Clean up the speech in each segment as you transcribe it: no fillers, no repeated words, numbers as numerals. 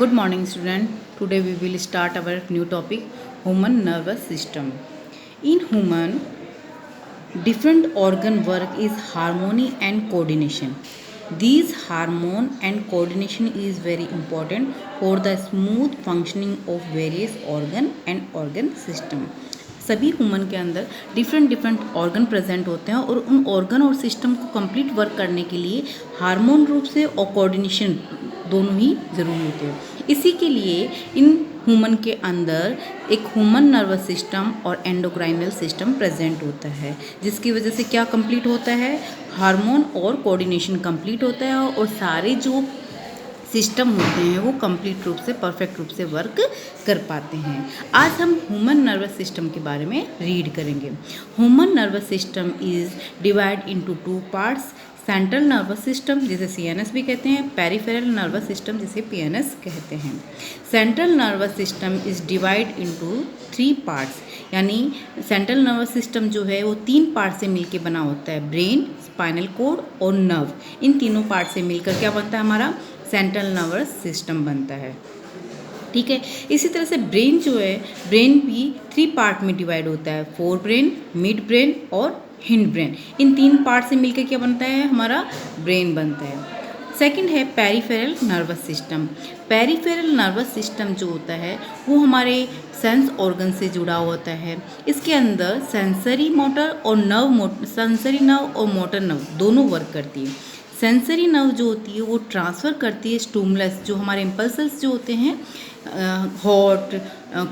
Good morning, student. Today we will start our new topic, human nervous system. In human, different organ work is harmony and coordination. These harmony and coordination is very important for the smooth functioning of various organ and organ system. सभी human के अंदर different organ present होते हैं और उन organ और system को complete work करने के लिए हार्मोन रूप से और कोऑर्डिनेशन दोनों ही ज़रूरी होते हैं। इसी के लिए इन ह्यूमन के अंदर एक ह्यूमन नर्वस सिस्टम और एंडोक्राइनल सिस्टम प्रेजेंट होता है, जिसकी वजह से क्या कंप्लीट होता है, हार्मोन और कोऑर्डिनेशन कंप्लीट होता है और सारे जो सिस्टम होते हैं वो कंप्लीट रूप से परफेक्ट रूप से वर्क कर पाते हैं। आज हम ह्यूमन नर्वस सिस्टम के बारे में रीड करेंगे। Human nervous system is divide into two parts, central nervous system जिसे सीएनएस भी कहते हैं, पेरिफेरल नर्वस सिस्टम जिसे पीएनएस कहते हैं। Central nervous system is divide into three parts, यानी सेंट्रल नर्वस सिस्टम जो है वो तीन पार्ट से मिलकर बना होता है, ब्रेन, स्पाइनल कॉर्ड और नर्व। इन तीनों पार्ट से मिलकर क्या बनता है, हमारा सेंट्रल नर्वस सिस्टम बनता है। ठीक है, इसी तरह से ब्रेन जो है, ब्रेन भी थ्री पार्ट में डिवाइड होता है, फोर ब्रेन, मिड ब्रेन और हिंड ब्रेन। इन तीन पार्ट से मिलकर क्या बनता है, हमारा ब्रेन बनता है। सेकंड है peripheral nervous system. Peripheral nervous system जो होता है वो हमारे सेंस ऑर्गन से जुड़ा होता है। इसके अंदर सेंसरी मोटर और सेंसरी नर्व और मोटर नर्व दोनों वर्क करती है। सेंसरी नर्व जो होती है वो ट्रांसफ़र करती है स्टिमुलस, जो हमारे इम्पल्सेस जो होते हैं हॉट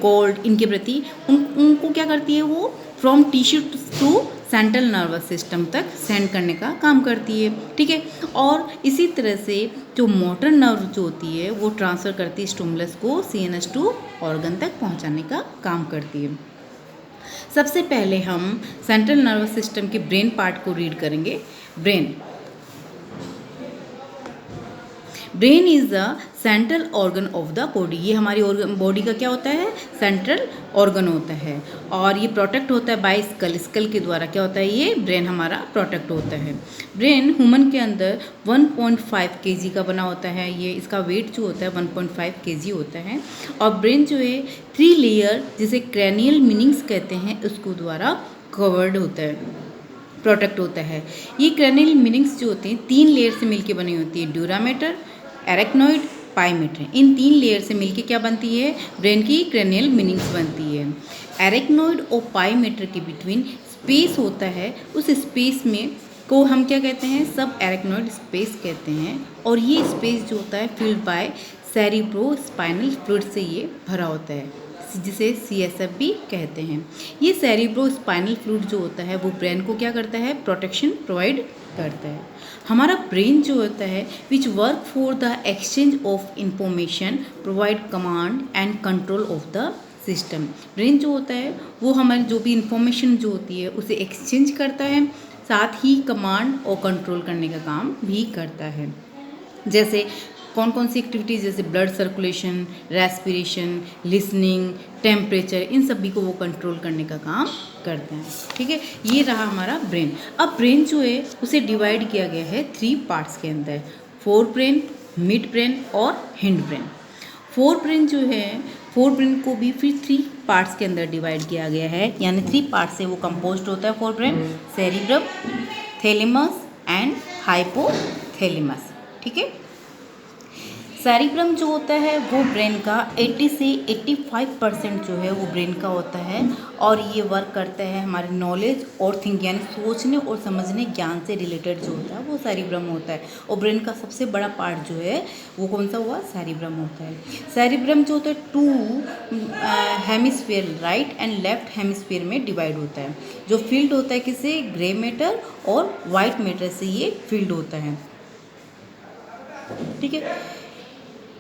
कोल्ड इनके प्रति, उनको क्या करती है, वो from tissue to central nervous system तक सेंड करने का काम करती है। ठीक है, और इसी तरह से जो मोटर नर्व जो होती है वो ट्रांसफ़र करती है स्टिमुलस को सीएनएस टू ऑर्गन तक पहुंचाने का काम करती है। सबसे पहले हम सेंट्रल नर्वस सिस्टम के ब्रेन पार्ट को रीड करेंगे। Brain is the central organ of the body. ये हमारी बॉडी का क्या होता है, सेंट्रल ऑर्गन होता है और ये प्रोटेक्ट होता है बाय स्कल। स्कल के द्वारा क्या होता है, ये ब्रेन हमारा प्रोटेक्ट होता है। ब्रेन ह्यूमन के अंदर 1.5 kg का बना होता है। ये इसका वेट जो होता है 1.5 kg होता है और ब्रेन जो है 3 लेयर जिसे क्रैनियल मीनिंग्स कहते हैं उसको द्वारा कवर्ड होता है, प्रोटेक्ट होता है। ये क्रैनियल मीनिंग्स जो होते हैं 3 लेयर से मिलके बनी होती है, ड्यूरा मैटर, एरेक्नॉइड, पाई मैटर। इन 3 लेयर से मिलके क्या बनती है, ब्रेन की क्रैनियल मीनिंग्स बनती है। एरेक्नॉइड और पाई मैटर के बिटवीन स्पेस होता है, उस स्पेस में को हम क्या कहते हैं, सब एरेक्नॉइड स्पेस कहते हैं और ये स्पेस जो होता है filled by cerebro spinal fluid से ये भरा होता है, जिसे CSF भी कहते हैं। ये सेरिब्रो स्पाइनल फ्लूइड जो होता है वो ब्रेन को क्या करता है, प्रोटेक्शन प्रोवाइड करता है। हमारा ब्रेन जो होता है which work for the exchange of information, provide command and control of the system. Brain जो होता है वो हमारी जो भी इंफॉर्मेशन जो होती है उसे एक्सचेंज करता है, साथ ही कमांड और कंट्रोल करने का काम भी करता है। जैसे कौन कौन सी एक्टिविटीज़, जैसे blood circulation, respiration, listening, temperature, इन सभी को वो कंट्रोल करने का काम करते हैं। ठीक है, ये रहा हमारा ब्रेन। अब ब्रेन जो है उसे डिवाइड किया गया है 3 पार्ट्स के अंदर, फोर ब्रेन, मिड ब्रेन और हिंड ब्रेन। फोर ब्रेन को भी फिर 3 पार्ट्स के अंदर डिवाइड किया गया है, यानी 3 पार्ट से वो कंपोज्ड होता है fore brain, cerebrum, thalamus and hypothalamus. ठीक है, सेरिब्रम जो होता है वो ब्रेन का 80 से 85% जो है वो ब्रेन का होता है और ये वर्क करता है हमारे नॉलेज और थिंक, यानी सोचने और समझने, ज्ञान से रिलेटेड जो होता है वो सेरिब्रम होता है। और ब्रेन का सबसे बड़ा पार्ट जो है वो कौन सा हुआ, सेरिब्रम होता है। सेरिब्रम जो होता है 2 hemisphere, right and left hemisphere में डिवाइड होता है, जो फील्ड होता है किसे, ग्रे मैटर और वाइट मैटर से ये फील्ड होता है। ठीक है,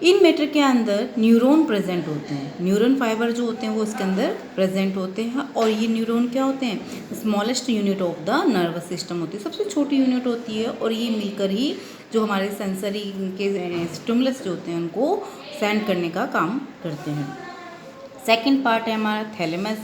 इन मैटर के अंदर न्यूरॉन प्रेजेंट होते हैं, न्यूरॉन फाइबर जो होते हैं वो इसके अंदर प्रेजेंट होते हैं और ये न्यूरॉन क्या होते हैं, smallest unit of the nervous system होती है, सबसे छोटी यूनिट होती है और ये मिलकर ही जो हमारे सेंसरी के स्टिमुलस जो होते हैं उनको सेंड करने का काम करते हैं। सेकेंड पार्ट है हमारा थैलेमस।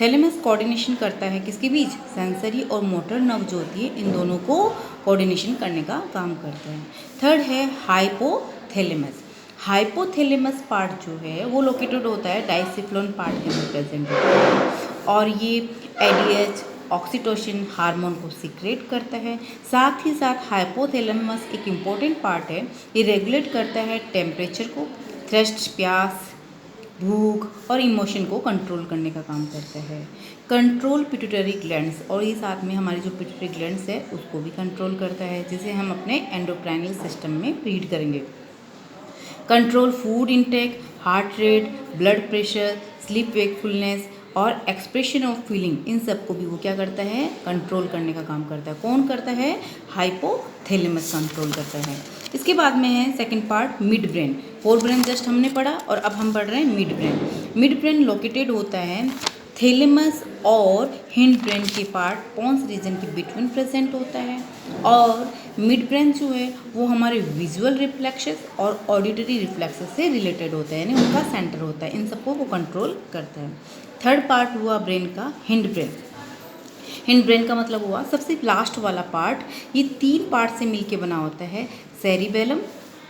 थैलेमस कोऑर्डिनेशन करता है किसके बीच, सेंसरी और मोटर नर्व जो होती है इन दोनों को कोऑर्डिनेशन करने का काम करता है। थर्ड है हाइपोथैलेमस। हाइपोथैलेमस पार्ट जो है वो लोकेटेड होता है डाइसिफ्लोन पार्ट के अंदर प्रेजेंट होता है और ये एडीएच ऑक्सीटोसिन हार्मोन को सीक्रेट करता है। साथ ही साथ हाइपोथैलेमस एक इम्पॉर्टेंट पार्ट है, ये रेगुलेट करता है टेम्परेचर को, थ्रस्ट प्यास, भूख और इमोशन को कंट्रोल करने का काम करता है। कंट्रोल पिट्यूटरी ग्लैंड्स, और ये साथ में हमारी जो पिट्यूटरी ग्लैंड्स है उसको भी कंट्रोल करता है, जिसे हम अपने एंडोक्राइनल सिस्टम में रीड करेंगे। Control food intake, heart rate, blood pressure, sleep wakefulness और एक्सप्रेशन ऑफ फीलिंग, इन सब को भी वो क्या करता है, कंट्रोल करने का काम करता है। कौन करता है, हाइपोथैलेमस कंट्रोल करता है। इसके बाद में है second part mid brain. Fore brain just हमने पढ़ा और अब हम पढ़ रहे हैं mid brain. Mid brain located होता है थैलेमस और हिंड ब्रेन के पार्ट पोन्स रीजन के बिटवीन प्रेजेंट होता है। और मिड ब्रेन जो है वो हमारे विजुअल रिफ्लेक्सेस और ऑडिटरी रिफ्लेक्सेस से रिलेटेड होता है, यानी उनका सेंटर होता है, इन सबको वो कंट्रोल करता है। थर्ड पार्ट हुआ ब्रेन का हिंड ब्रेन। हिंड ब्रेन का मतलब हुआ सबसे लास्ट वाला पार्ट। ये तीन पार्ट से मिलके बना होता है, सेरिबेलम,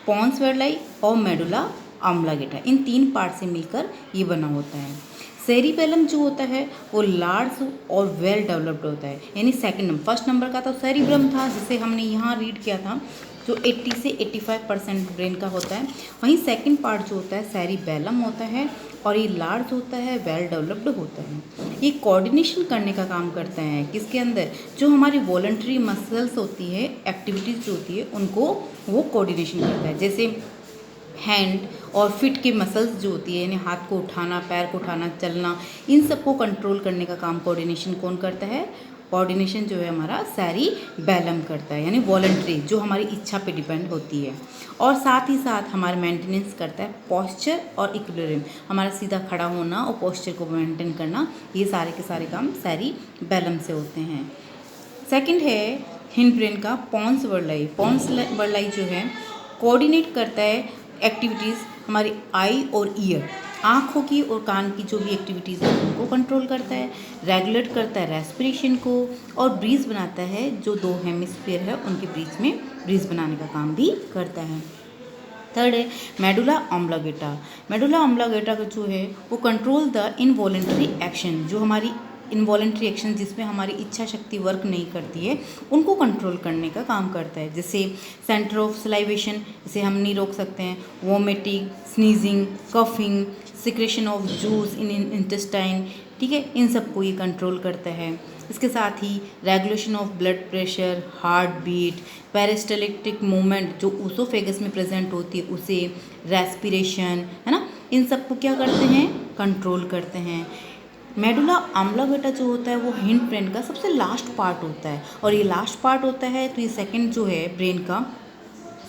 पोन्स वेर्लाई और मेडुला ऑब्लांगेटा। इन तीन पार्ट से मिलकर ये बना होता है। सेरिबेलम जो होता है वो लार्ज और वेल डेवलप्ड होता है, यानी सेकंड नंबर, फर्स्ट नंबर का तो सेरिब्रम था जिसे हमने यहाँ रीड किया था, जो 80 से 85% ब्रेन का होता है। वहीं सेकंड पार्ट जो होता है सेरिबेलम होता है और ये लार्ज होता है, वेल डेवलप्ड होता है। ये कोऑर्डिनेशन करने का काम करता है किसके अंदर, जो हमारी वॉलंटरी मसल्स होती है, एक्टिविटीज़ जो होती है उनको वो कोऑर्डिनेशन करता है। जैसे हैंड और फिट की मसल्स जो होती है, यानी हाथ को उठाना, पैर को उठाना, चलना, इन सब को कंट्रोल करने का काम कोऑर्डिनेशन कौन करता है, कोऑर्डिनेशन जो है हमारा सेरिबेलम करता है, यानी वॉलंटरी जो हमारी इच्छा पे डिपेंड होती है। और साथ ही साथ हमारा मेंटेनेंस करता है पॉस्चर और इक्विलिब्रियम, हमारा सीधा खड़ा होना और पॉस्चर को मेंटेन करना, ये सारे के सारे काम सेरिबेलम से होते हैं। सेकंड है हिंड ब्रेन का पोन्स वेर्लाई। पोन्स वेर्लाई जो है कोऑर्डिनेट करता है एक्टिविटीज़ हमारी आई और ईयर, आँखों की और कान की जो भी एक्टिविटीज़ है उनको कंट्रोल करता है, रेगुलेट करता है रेस्पिरेशन को और ब्रीज बनाता है, जो दो हेमिस्फीयर है उनके बीच में ब्रीज बनाने का काम भी करता है। थर्ड है मेडुला ऑब्लांगेटा। मेडुला ऑब्लांगेटा का जो है वो कंट्रोल द इनवॉलेंटरी एक्शन, जो हमारी इनवॉलेंट्री एक्शन जिसमें हमारी इच्छा शक्ति वर्क नहीं करती है उनको कंट्रोल करने का काम करता है। जैसे सेंटर ऑफ सलाइवेशन, इसे हम नहीं रोक सकते हैं, vomiting, sneezing, coughing, secretion of juice in intestine, ठीक है, इन सबको ये कंट्रोल करता है। इसके साथ ही regulation of blood pressure, heart beat, peristaltic movement जो ऊसोफेगस में प्रेजेंट होती है उसे, रेस्पिरेशन, है ना, इन सबको क्या करते हैं, कंट्रोल करते हैं। मेडुला ऑब्लांगेटा जो होता है वो हिंड ब्रेन का सबसे लास्ट पार्ट होता है, और ये लास्ट पार्ट होता है तो ये सेकंड जो है ब्रेन का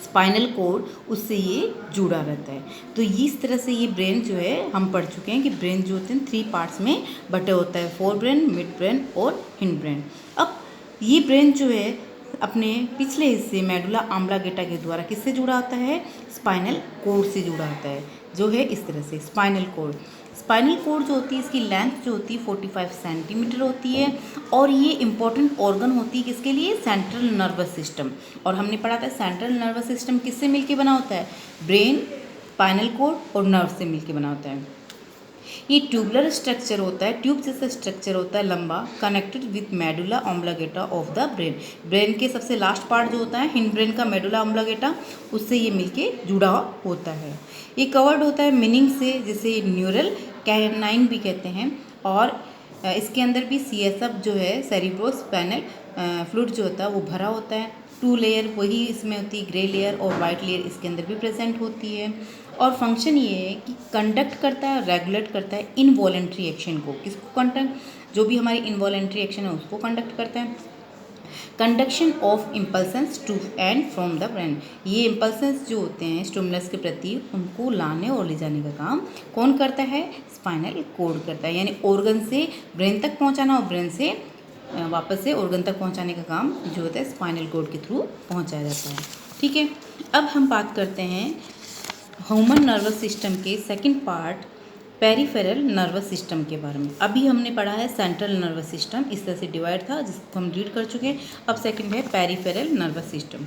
स्पाइनल कोड उससे ये जुड़ा रहता है। तो इस तरह से ये ब्रेन जो है हम पढ़ चुके हैं कि ब्रेन जो होते हैं थ्री पार्ट्स में बटे होता है, फोर ब्रेन, मिड ब्रेन और हिंड ब्रेन। अब ये ब्रेन जो है अपने पिछले हिस्से मेडुला ऑब्लांगेटा के द्वारा किससे जुड़ा होता है, स्पाइनल कोड से जुड़ा होता है, जो है इस तरह से स्पाइनल कोड। स्पाइनल कोड जो होती है इसकी लेंथ जो होती है 45 सेंटीमीटर होती है, और ये इंपॉर्टेंट ऑर्गन होती है किसके लिए, सेंट्रल नर्वस सिस्टम। और हमने पढ़ा था सेंट्रल नर्वस सिस्टम किससे मिलके बना होता है, ब्रेन, स्पाइनल कोड और नर्व से मिलके बना होता है। ये ट्यूबुलर स्ट्रक्चर होता है, ट्यूब जैसा स्ट्रक्चर होता है लंबा, connected with medulla oblongata of the brain. Brain के सबसे लास्ट पार्ट जो होता है हिंड ब्रेन का मेडुला ऑब्लांगेटा, उससे ये मिलके जुड़ा होता है। ये कवर्ड होता है मीनिंग से, जिसे न्यूरल कैनाइन भी कहते हैं, और इसके अंदर भी CSF जो है सेरिब्रोस्पाइनल फ्लूइड जो होता है वो भरा होता है। 2 लेयर वही इसमें होती है, ग्रे लेयर और वाइट लेयर इसके अंदर भी प्रेजेंट होती है। और फंक्शन ये है कि कंडक्ट करता है, रेगुलेट करता है इनवॉलेंट्री एक्शन को। किसको कंडक्ट, जो भी हमारी इनवॉलेंट्री एक्शन है उसको कंडक्ट करता है। Conduction of impulses to and from the brain, ये इम्पल्सन्स जो होते हैं स्टिमुलस के प्रति उनको लाने और ले जाने का काम कौन करता है, स्पाइनल कोड करता है, यानी ऑर्गन से ब्रेन तक पहुंचाना और ब्रेन से वापस से ऑर्गन तक पहुंचाने का काम जो होता है स्पाइनल कोड के थ्रू पहुंचाया जाता है। ठीक है, अब हम बात करते हैं ह्यूमन नर्वस सिस्टम के second part peripheral nervous system के बारे में। अभी हमने पढ़ा है सेंट्रल नर्वस सिस्टम, इस तरह से डिवाइड था जिसको हम रीड कर चुके हैं। अब सेकंड है peripheral nervous system.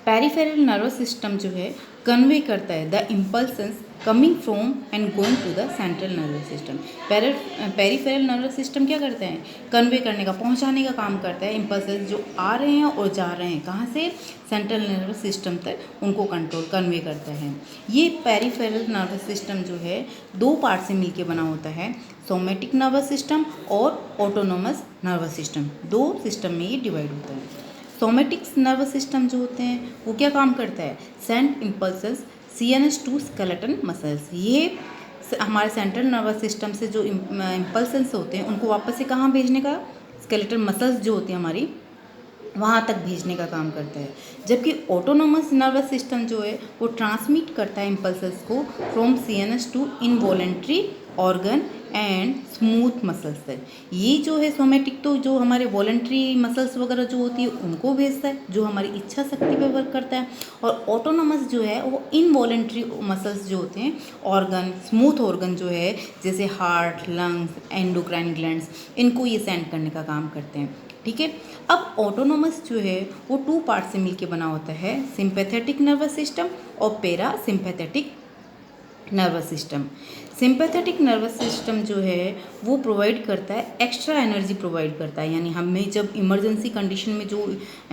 Peripheral nervous system जो है कन्वे करता है the impulses coming from and going to the central nervous system. Peripheral nervous system क्या करता है, कन्वे करने का, पहुंचाने का काम करता है इम्पल्सेस जो आ रहे हैं और जा रहे हैं कहाँ से, सेंट्रल नर्वस सिस्टम तक, उनको कन्वे करता है। ये पेरिफेरल नर्वस सिस्टम जो है दो पार्ट से मिलकर बना होता है, सोमेटिक नर्वस सिस्टम और ऑटोनोमस नर्वस सिस्टम। दो सिस्टम में ये डिवाइड होता है। सोमेटिक नर्वस सिस्टम जो होते हैं वो क्या काम करता है, send impulses CNS to skeleton muscles. ये हमारे सेंट्रल नर्वस सिस्टम से जो इम्पल्सेस होते हैं उनको वापस से कहाँ भेजने का, स्केलेटन मसल्स जो होती हैं हमारी वहाँ तक भेजने का काम करता है। जबकि ऑटोनोमस नर्वस सिस्टम जो है वो ट्रांसमिट करता है इम्पल्सेस को from CNS to involuntary organ and smooth muscles तक। ये जो है सोमेटिक तो जो हमारे वॉलेंट्री मसल्स वगैरह जो होती है उनको भेजता है, जो हमारी इच्छा शक्ति पे वर्क करता है। और ऑटोनोमस जो है वो इनवॉलेंट्री मसल्स जो होते हैं, ऑर्गन, स्मूथ ऑर्गन जो है जैसे हार्ट, लंग्स, एंडोक्राइन ग्लैंड्स, इनको ये सेंड करने का काम करते हैं। ठीक है। अब ऑटोनोमस जो है वो टू पार्ट से मिलके बना होता है, सिंपैथेटिक नर्वस सिस्टम और para sympathetic nervous system. Sympathetic nervous system जो है वो प्रोवाइड करता है, एक्स्ट्रा एनर्जी प्रोवाइड करता है, यानी हमें जब इमरजेंसी कंडीशन में जो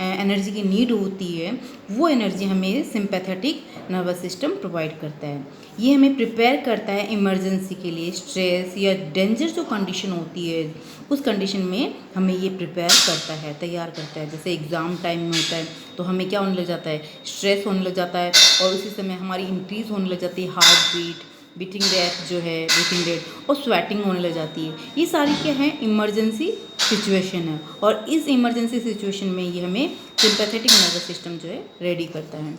एनर्जी की नीड होती है वो एनर्जी हमें सिंपैथेटिक नर्वस सिस्टम प्रोवाइड करता है। ये हमें प्रिपेयर करता है इमरजेंसी के लिए, स्ट्रेस या डेंजर जो कंडीशन होती है उस कंडीशन में हमें ये प्रिपेयर करता है, तैयार करता है। जैसे एग्ज़ाम टाइम में होता है तो हमें क्या होने लग जाता है, स्ट्रेस होने लग जाता है और उसी समय हमारी इंक्रीज़ होने लग जाती है हार्ट बीट, बीटिंग रेट जो है, ब्रीथिंग रेट, और स्वेटिंग होने लग जाती है। ये सारी क्या है, इमरजेंसी सिचुएशन है और इस इमरजेंसी सिचुएशन में ये हमें सिंपैथेटिक नर्वस सिस्टम जो है रेडी करता है।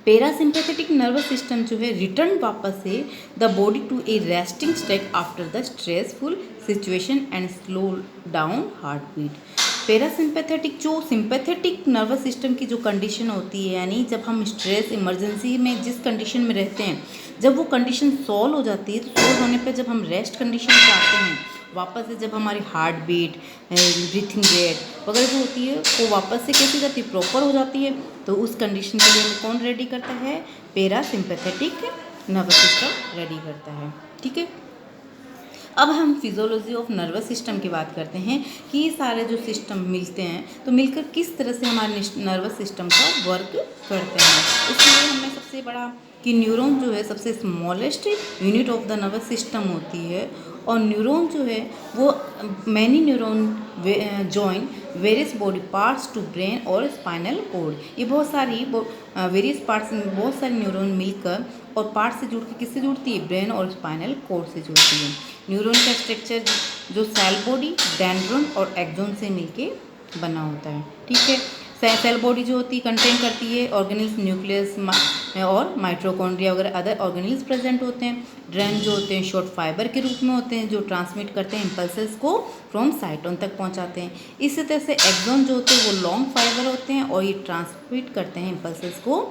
पैरासिम्पैथेटिक नर्वस सिस्टम जो है रिटर्न वापस से the body to a resting state after the stressful situation and slow down heart beat. Parasympathetic जो सिंपैथेटिक नर्वस सिस्टम की जो कंडीशन होती है, यानी जब हम स्ट्रेस इमरजेंसी में जिस कंडीशन में रहते हैं, जब वो कंडीशन सॉल्व हो जाती है तो सॉल्व होने पर जब हम रेस्ट कंडीशन में आते हैं, वापस से जब हमारी हार्ट बीट, ब्रीथिंग रेट वगैरह जो होती है वो वापस से कैसी जाती है, प्रॉपर हो जाती है। तो उस कंडीशन के लिए हमें कौन रेडी करता है, पैरासिम्पैथेटिक नर्वस सिस्टम रेडी करता है। ठीक है। अब हम फिजियोलॉजी ऑफ नर्वस सिस्टम की बात करते हैं कि ये सारे जो सिस्टम मिलते हैं तो मिलकर किस तरह से हमारे नर्वस सिस्टम का वर्क करते हैं। इसलिए हमें सबसे बड़ा कि न्यूरॉन जो है सबसे smallest unit of the nervous system होती है और न्यूरॉन जो है वो many neuron join various body parts to brain और स्पाइनल कोड। ये बहुत सारी वेरियस पार्ट्स में बहुत सारे न्यूरॉन मिलकर और पार्ट से जुड़ के किससे जुड़ती है, ब्रेन और स्पाइनल कोड से जुड़ती है। न्यूरॉन का स्ट्रक्चर जो सेल बॉडी, डेंड्रॉन और एक्सोन से मिलके बना होता है। ठीक है। सेल बॉडी जो होती है कंटेन करती है ऑर्गेनिल्स, न्यूक्लियस और माइटोकॉन्ड्रिया वगैरह अदर ऑर्गेनिल्स प्रेजेंट होते हैं। ड्रेन जो होते हैं शॉर्ट फाइबर के रूप में होते हैं जो ट्रांसमिट करते हैं इम्पल्सेस को फ्रॉम साइटोन तक पहुंचाते हैं। इसी तरह से एक्सोन जो होते हैं वो लॉन्ग फाइबर होते हैं और ये ट्रांसमिट करते हैं इम्पल्सेस को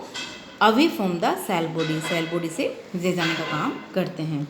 away from the cell body से ले जाने का काम करते हैं।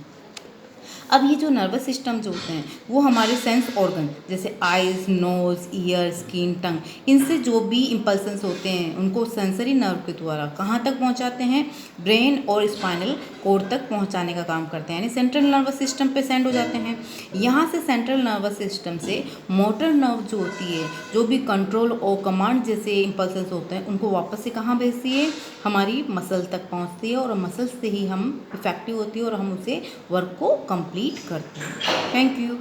अब ये जो नर्वस सिस्टम जो होते हैं वो हमारे सेंस ऑर्गन जैसे आइज़, नोज़, ईयर, स्किन, टंग, इनसे जो भी इम्पल्सेस होते हैं उनको सेंसरी नर्व के द्वारा कहाँ तक पहुँचाते हैं, ब्रेन और स्पाइनल कोड तक पहुँचाने का काम करते हैं, यानी सेंट्रल नर्वस सिस्टम पे सेंड हो जाते हैं। यहाँ से सेंट्रल नर्वस सिस्टम से मोटर नर्व जो होती है, जो भी कंट्रोल और कमांड जैसे इम्पल्सेस होते हैं उनको वापस से कहाँ भेजती है, हमारी मसल तक पहुँचती है और मसल्स से ही हम इफेक्टिव होती है और हम उसे वर्क को कंप्लीट करते हैं। Thank you.